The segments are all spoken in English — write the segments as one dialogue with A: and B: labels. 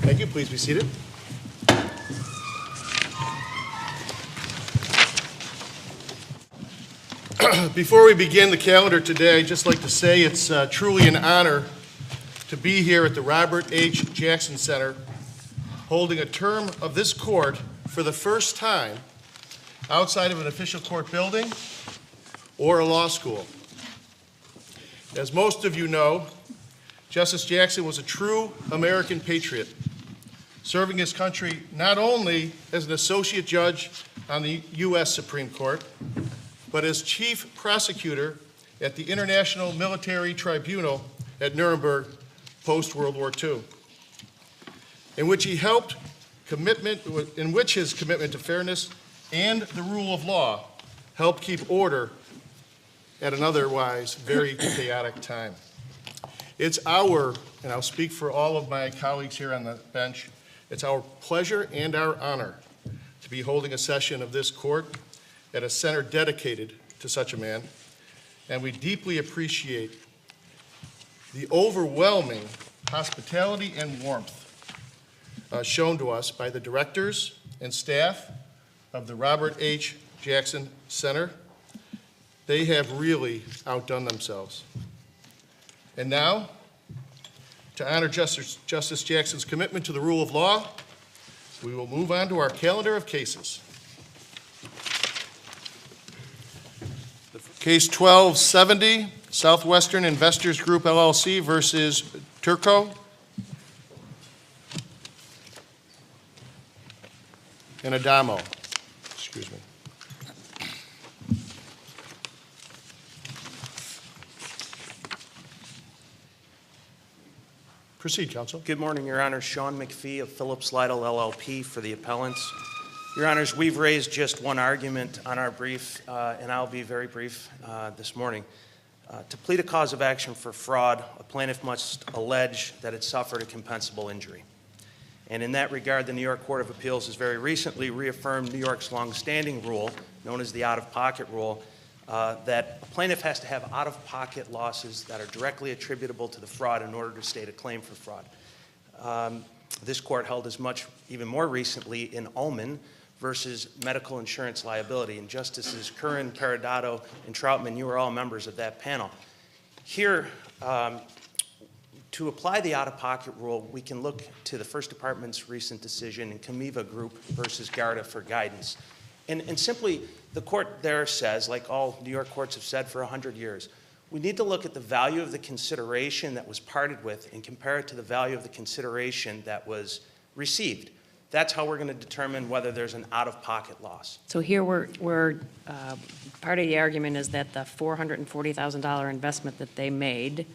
A: Thank you. Please be seated. Before we begin the calendar today, I'd just like to say it's truly an honor to be here at the Robert H. Jackson Center, holding a term of this court for the first time outside of an official court building or a law school. As most of you know, Justice Jackson was a true American patriot, serving his country not only as an associate judge on the U.S. Supreme Court, but as chief prosecutor at the International Military Tribunal at Nuremberg post-World War II, in which his commitment to fairness and the rule of law helped keep order at an otherwise very chaotic time. It's our, and I'll speak for all of my colleagues here on the bench, it's our pleasure and our honor to be holding a session of this court at a center dedicated to such a man, and we deeply appreciate the overwhelming hospitality and warmth shown to us by the directors and staff of the Robert H. Jackson Center. They have really outdone themselves. And now, to honor Justice Jackson's commitment to the rule of law, we will move on to our calendar of cases. Case 1270, Southwestern Investors Group LLC versus Turco and Adamo. Excuse me. Proceed, counsel.
B: Good morning, Your Honor. Sean McPhee of Phillips Lytle, LLP for the appellants. Your Honors, we've raised just one argument on our brief, and I'll be very brief this morning. To plead a cause of action for fraud, a plaintiff must allege that it suffered a compensable injury. And in that regard, the New York Court of Appeals has very recently reaffirmed New York's longstanding rule, known as the out-of-pocket rule, that a plaintiff has to have out-of-pocket losses that are directly attributable to the fraud in order to state a claim for fraud. This court held as much, even more recently, in Ullman versus medical insurance liability. And Justices Curran, Peredato, and Troutman, you are all members of that panel. Here, to apply the out-of-pocket rule, we can look to the First Department's recent decision in Camiva Group versus Garda for guidance. And simply, the court there says, like all New York courts have said for 100 years, we need to look at the value of the consideration that was parted with and compare it to the value of the consideration that was received. That's how we're going to determine whether there's an out-of-pocket loss.
C: So here we're part of the argument is that the $440,000 investment that they made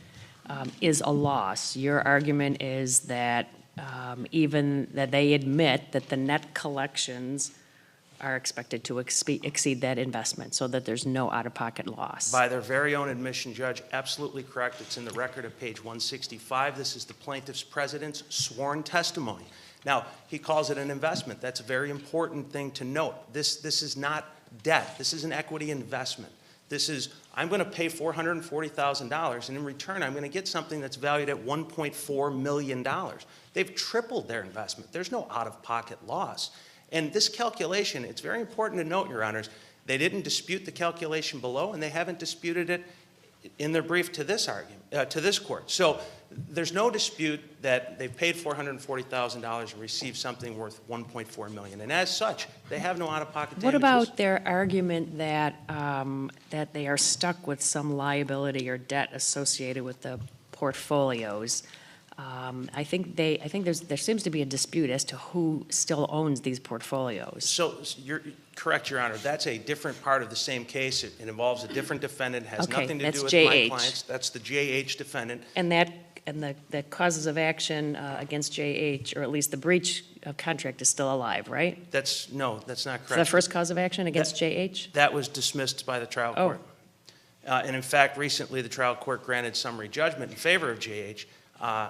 C: is a loss. Your argument is that even that they admit that the net collections are expected to exceed that investment, so that there's no out-of-pocket loss.
B: By their very own admission, Judge, absolutely correct. It's in the record at page 165. This is the plaintiff's president's sworn testimony. Now, he calls it an investment. That's a very important thing to note. This is not debt. This is an equity investment. This is, I'm going to pay $440,000, and in return, I'm going to get something that's valued at $1.4 million. They've tripled their investment. There's no out-of-pocket loss. And this calculation, it's very important to note, Your Honors, they didn't dispute the calculation below, and they haven't disputed it in their brief to this argument, to this court. So there's no dispute that they've paid $440,000 and received something worth $1.4 million. And as such, they have no out-of-pocket damages.
C: What about their argument that that they are stuck with some liability or debt associated with the portfolios? I think there seems to be a dispute as to who still owns these portfolios.
B: So you're correct, Your Honor. That's a different part of the same case. It involves a different defendant. It has nothing to do with my clients. That's the JH defendant.
C: And the causes of action against JH, or at least the breach of contract, is still alive, right?
B: No, that's not correct.
C: The first cause of action against JH?
B: That was dismissed by the trial court. And in fact, recently the trial court granted summary judgment in favor of JH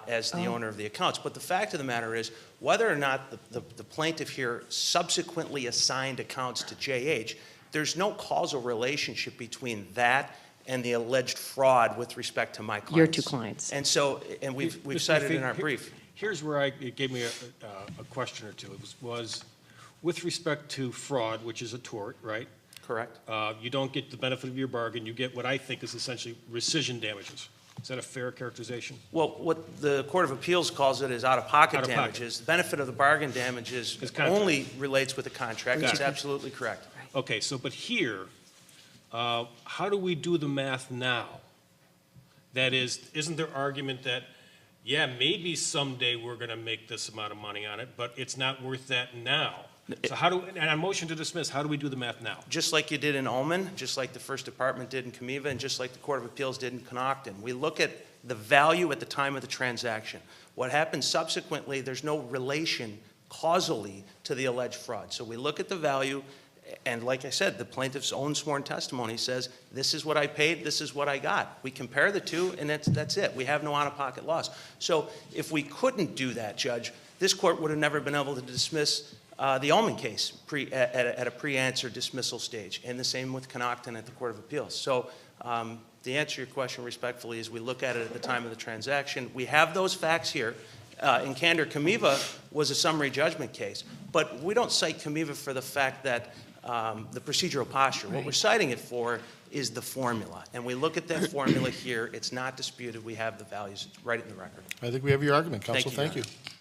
B: as the owner of the accounts. But the fact of the matter is, whether or not the plaintiff here subsequently assigned accounts to JH, there's no causal relationship between that and the alleged fraud with respect to my clients.
C: Your two clients.
B: And so, and we've cited in our brief.
D: here's where it gave me a question or two. It was with respect to fraud, which is a tort, right?
B: Correct.
D: You don't get the benefit of your bargain. You get what I think is essentially rescission damages. Is that a fair characterization?
B: Well, what the Court of Appeals calls it is out-of-pocket
D: Out-of-pocket.
B: damages. The benefit of the bargain damages
D: It's contract.
B: only relates with the contract.
D: Got
B: That's
D: it.
B: absolutely correct.
D: Okay, so, but here, how do we do the math now? That is, isn't there argument that, yeah, maybe someday we're going to make this amount of money on it, but it's not worth that now? So how do, and on motion to dismiss, how do we do the math now?
B: Just like you did in Ullman, just like the First Department did in Camiva, and just like the Court of Appeals did in Connaughton. We look at the value at the time of the transaction. What happens subsequently, there's no relation causally to the alleged fraud. So we look at the value, and like I said, the plaintiff's own sworn testimony says, this is what I paid, this is what I got. We compare the two, and that's it. We have no out-of-pocket loss. So if we couldn't do that, Judge, this court would have never been able to dismiss the Ullman case at a pre-answer dismissal stage, and the same with Connaughton at the Court of Appeals. So the answer to your question respectfully is we look at it at the time of the transaction. We have those facts here. In candor, Camiva was a summary judgment case, but we don't cite Camiva for the fact that the procedural posture. What we're citing it for is the formula, and we look at that formula here. It's not disputed. We have the values right in the record.
A: I think we have your argument, counsel.
B: Thank you,
A: Thank
B: Your
A: you.